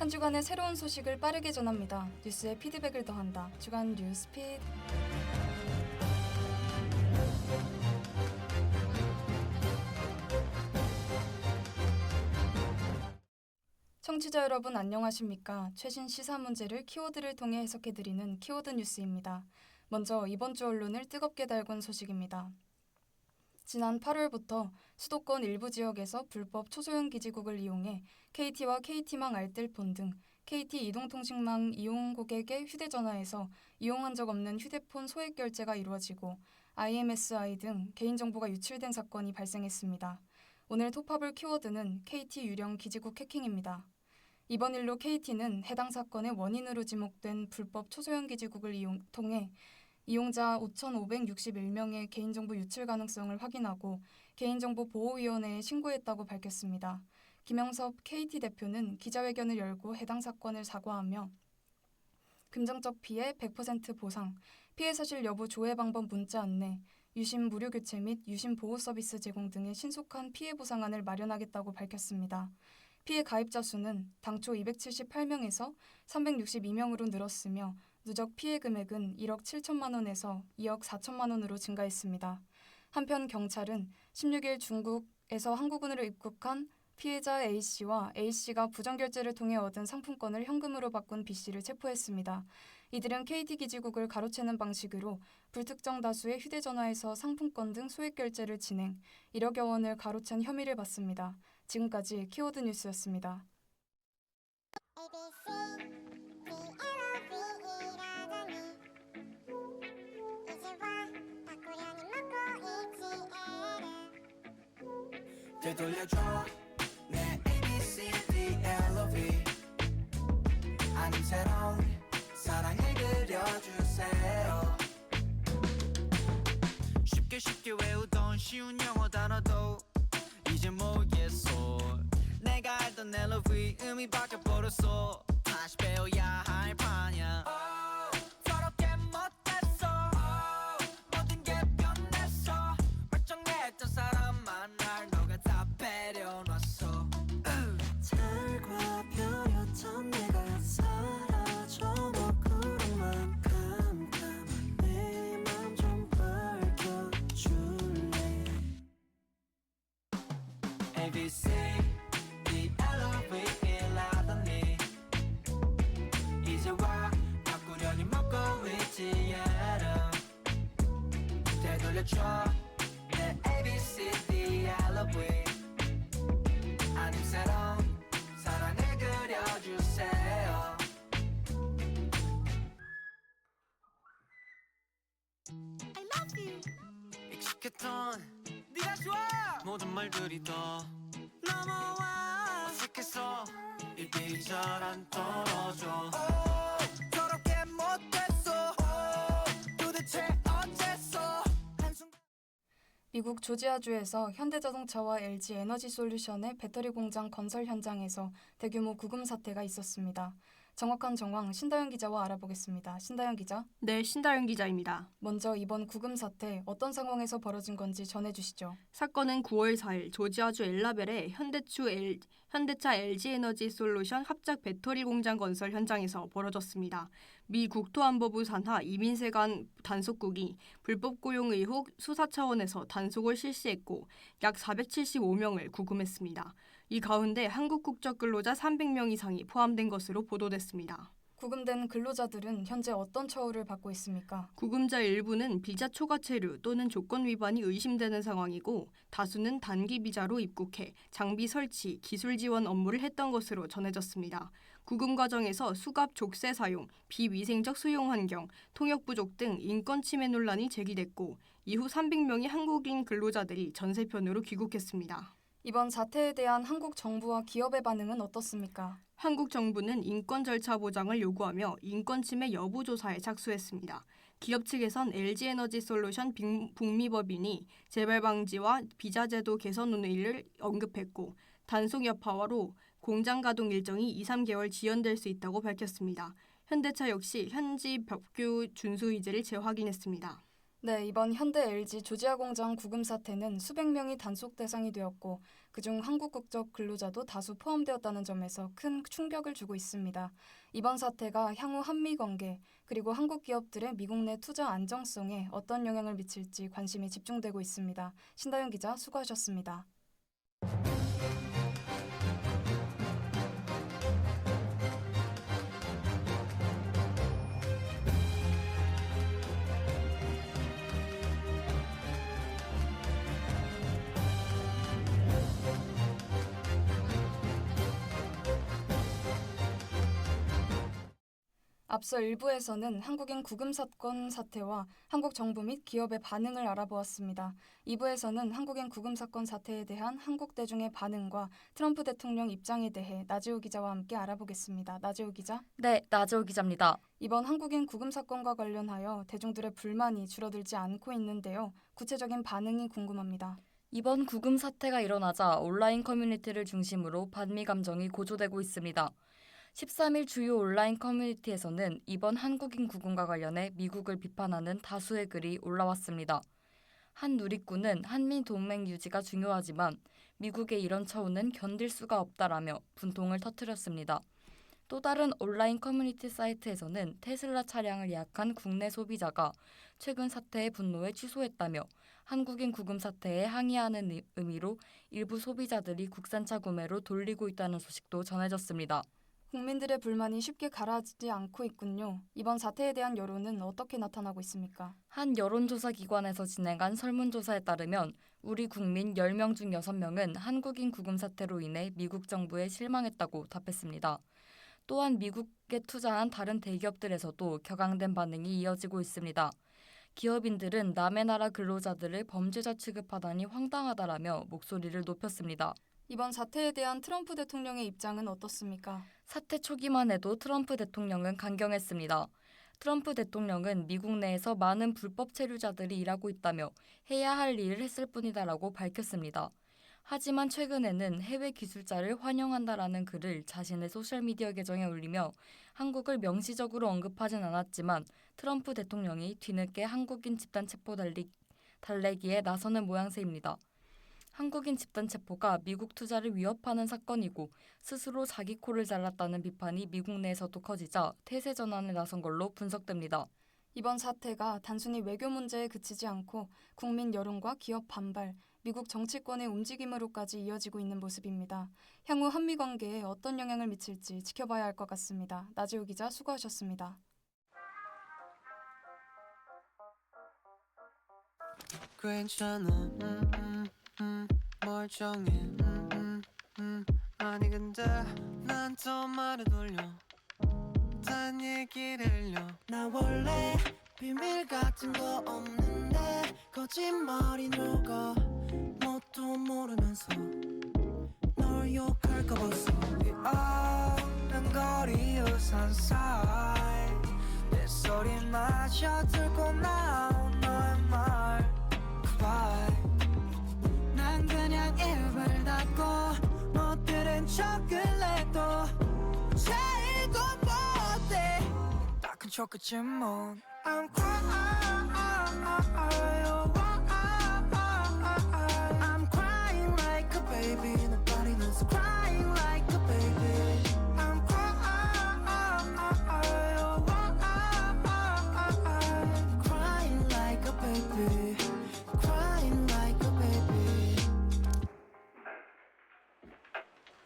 한 주간의 새로운 소식을 빠르게 전합니다. 뉴스에 피드백을 더한다. 주간 뉴스피드. 청취자 여러분 안녕하십니까? 최신 시사 문제를 키워드를 통해 해석해드리는 키워드 뉴스입니다. 먼저 이번 주 언론을 뜨겁게 달군 소식입니다. 지난 8월부터 수도권 일부 지역에서 불법 초소형 기지국을 이용해 KT와 KT망 알뜰폰 등 KT 이동통신망 이용 고객의 휴대전화에서 이용한 적 없는 휴대폰 소액 결제가 이루어지고 IMSI 등 개인정보가 유출된 사건이 발생했습니다. 오늘 톱합을 키워드는 KT 유령 기지국 해킹입니다. 이번 일로 KT는 해당 사건의 원인으로 지목된 불법 초소형 기지국을 통해 이용자 5,561명의 개인정보 유출 가능성을 확인하고 개인정보보호위원회에 신고했다고 밝혔습니다. 김영섭 KT 대표는 기자회견을 열고 해당 사건을 사과하며 금전적 피해 100% 보상, 피해 사실 여부 조회 방법 문자 안내, 유심 무료 교체 및 유심 보호 서비스 제공 등의 신속한 피해 보상안을 마련하겠다고 밝혔습니다. 피해 가입자 수는 당초 278명에서 362명으로 늘었으며 누적 피해 금액은 1억 7천만 원에서 2억 4천만 원으로 증가했습니다. 한편 경찰은 16일 중국에서 한국으로 입국한 피해자 A씨와 A씨가 부정결제를 통해 얻은 상품권을 현금으로 바꾼 B씨를 체포했습니다. 이들은 KT 기지국을 가로채는 방식으로 불특정 다수의 휴대전화에서 상품권 등 소액결제를 진행, 1억여 원을 가로챈 혐의를 받습니다. 지금까지 키워드 뉴스였습니다. 되돌려줘 내 ABCDLOV 아님 새로운 사랑을 그려주세요 쉽게 외우던 쉬운 영어 단어도 이제 모르겠어 내가 알던 LOV 의미 바뀌어버렸어 다시 배워야 할 판이야 더럽게 못했어 모든 게 변했어 멀쩡했던 사람만 날 너가 다 배려놨어 달과 별이었던 내가 사라져 너 그런만 깜깜한 내 맘 좀 밝혀줄래 ABC DLOV 일하더니 이제 와 바꾸려니 먹고 있지 않아 되돌려줘 내 ABC DLOV 아님 새로운 사랑을 그려주세요 I love you 익숙했던 네가 좋아 모든 말들이 더 넘어와 어색해서 입이 잘 안 떨어져 더럽게 못했어 도대체 어째서 한순간 미국 조지아주에서 현대자동차와 LG에너지솔루션의 배터리 공장 건설 현장에서 대규모 구금 사태가 있었습니다. 정확한 정황 신다영 기자와 알아보겠습니다. 신다영 기자. 네, 신다영 기자입니다. 먼저 이번 구금 사태 어떤 상황에서 벌어진 건지 전해주시죠. 사건은 9월 4일 조지아주 엘라벨의 현대차 LG에너지솔루션 합작 배터리 공장 건설 현장에서 벌어졌습니다. 미 국토안보부 산하 이민세관 단속국이 불법 고용 의혹 수사 차원에서 단속을 실시했고 약 475명을 구금했습니다. 이 가운데 한국 국적 근로자 300명 이상이 포함된 것으로 보도됐습니다. 구금된 근로자들은 현재 어떤 처우를 받고 있습니까? 구금자 일부는 비자 초과 체류 또는 조건 위반이 의심되는 상황이고 다수는 단기 비자로 입국해 장비 설치, 기술 지원 업무를 했던 것으로 전해졌습니다. 구금 과정에서 수갑 족쇄 사용, 비위생적 수용 환경, 통역 부족 등 인권 침해 논란이 제기됐고 이후 300명의 한국인 근로자들이 전세편으로 귀국했습니다. 이번 사태에 대한 한국 정부와 기업의 반응은 어떻습니까? 한국 정부는 인권 절차 보장을 요구하며 인권 침해 여부 조사에 착수했습니다. 기업 측에선 LG에너지솔루션 북미법인이 재발 방지와 비자 제도 개선 논의를 언급했고 단속 여파로 공장 가동 일정이 2-3개월 지연될 수 있다고 밝혔습니다. 현대차 역시 현지 법규 준수 의지를 재확인했습니다. 네, 이번 현대 LG 조지아 공장 구금 사태는 수백 명이 단속 대상이 되었고 그중 한국 국적 근로자도 다수 포함되었다는 점에서 큰 충격을 주고 있습니다. 이번 사태가 향후 한미 관계 그리고 한국 기업들의 미국 내 투자 안정성에 어떤 영향을 미칠지 관심이 집중되고 있습니다. 신다윤 기자 수고하셨습니다. 앞서 1부에서는 한국인 구금 사건 사태와 한국 정부 및 기업의 반응을 알아보았습니다. 2부에서는 한국인 구금 사건 사태에 대한 한국 대중의 반응과 트럼프 대통령 입장에 대해 나지호 기자와 함께 알아보겠습니다. 나지호 기자. 네, 나지호 기자입니다. 이번 한국인 구금 사건과 관련하여 대중들의 불만이 줄어들지 않고 있는데요. 구체적인 반응이 궁금합니다. 이번 구금 사태가 일어나자 온라인 커뮤니티를 중심으로 반미 감정이 고조되고 있습니다. 13일 주요 온라인 커뮤니티에서는 이번 한국인 구금과 관련해 미국을 비판하는 다수의 글이 올라왔습니다. 한 누리꾼은 한미 동맹 유지가 중요하지만 미국의 이런 처우는 견딜 수가 없다라며 분통을 터뜨렸습니다. 또 다른 온라인 커뮤니티 사이트에서는 테슬라 차량을 예약한 국내 소비자가 최근 사태의 분노에 취소했다며 한국인 구금 사태에 항의하는 의미로 일부 소비자들이 국산차 구매로 돌리고 있다는 소식도 전해졌습니다. 국민들의 불만이 쉽게 가라앉지 않고 있군요. 이번 사태에 대한 여론은 어떻게 나타나고 있습니까? 한 여론조사 기관에서 진행한 설문조사에 따르면 우리 국민 10명 중 6명은 한국인 구금 사태로 인해 미국 정부에 실망했다고 답했습니다. 또한 미국에 투자한 다른 대기업들에서도 격앙된 반응이 이어지고 있습니다. 기업인들은 남의 나라 근로자들을 범죄자 취급하다니 황당하다라며 목소리를 높였습니다. 이번 사태에 대한 트럼프 대통령의 입장은 어떻습니까? 사태 초기만 해도 트럼프 대통령은 강경했습니다. 트럼프 대통령은 미국 내에서 많은 불법 체류자들이 일하고 있다며 해야 할 일을 했을 뿐이다라고 밝혔습니다. 하지만 최근에는 해외 기술자를 환영한다라는 글을 자신의 소셜미디어 계정에 올리며 한국을 명시적으로 언급하진 않았지만 트럼프 대통령이 뒤늦게 한국인 집단 체포 달래기에 나서는 모양새입니다. 한국인 집단 체포가 미국 투자를 위협하는 사건이고 스스로 자기 코를 잘랐다는 비판이 미국 내에서도 커지자 태세 전환에 나선 걸로 분석됩니다. 이번 사태가 단순히 외교 문제에 그치지 않고 국민 여론과 기업 반발, 미국 정치권의 움직임으로까지 이어지고 있는 모습입니다. 향후 한미 관계에 어떤 영향을 미칠지 지켜봐야 할 것 같습니다. 나지호 기자 수고하셨습니다. 괜찮아 멀쩡해 아니 근데 난 또 말을 돌려 딴 얘기를 흘려 나 원래 비밀 같은 거 없는데 거짓말이 녹아 뭣도 모르면서 널 욕할까 봐서 이 어른 거리 우산 사이 내 소리마저 들고 나온 너의 말 Goodbye 난 그냥 입을 닫고 못 들은 척을 해도 제일도 못해 다 큰 척했지만 I'm crying I'm crying like a baby Nobody knows crying like a baby I'm crying crying like a baby Crying like a baby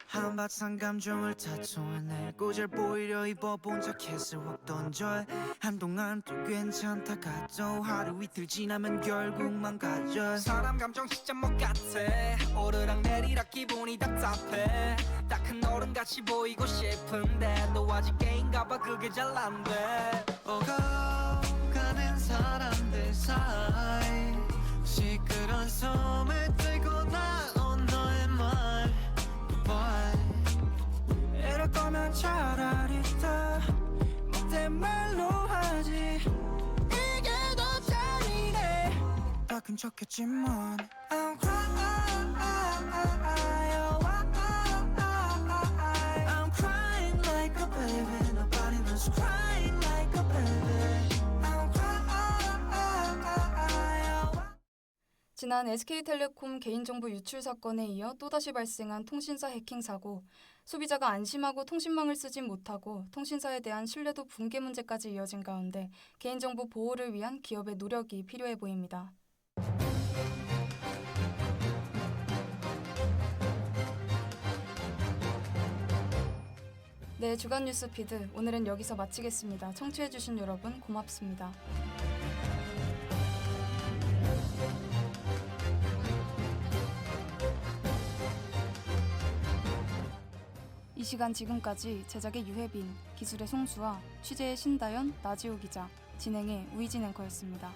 한바탕 감정을 다투어내고 잘 보이려 입어본 자켓을 확 던져 한동안 또 괜찮다가도 하루 이틀 지나면 결국 망가져 사람 감정 진짜 못 같아 오르락 내리락 기분이 답답해 딱 큰 어른같이 보이고 싶은데 너 아직 게임가봐 그게 잘 안돼 오가는 사람들 사이 시끄러운 소음을 들고 나온 너의 말 이럴 거면 차라리 다 못된 말로 하지 이게 더 잔인해 다 큰 척했지만 I'm crying I'm crying like a baby Nobody knows crying like a baby I'm crying 지난 SK텔레콤 개인정보 유출 사건에 이어 또다시 발생한 통신사 해킹 사고, 소비자가 안심하고 통신망을 쓰진 못하고 통신사에 대한 신뢰도 붕괴 문제까지 이어진 가운데 개인정보 보호를 위한 기업의 노력이 필요해 보입니다. 네, 주간 뉴스 피드 오늘은 여기서 마치겠습니다. 청취해주신 여러분 고맙습니다. 이 시간 지금까지 제작의 유혜빈, 기술의 송수아, 취재의 신다연, 나지호 기자, 진행의 우이진 앵커였습니다.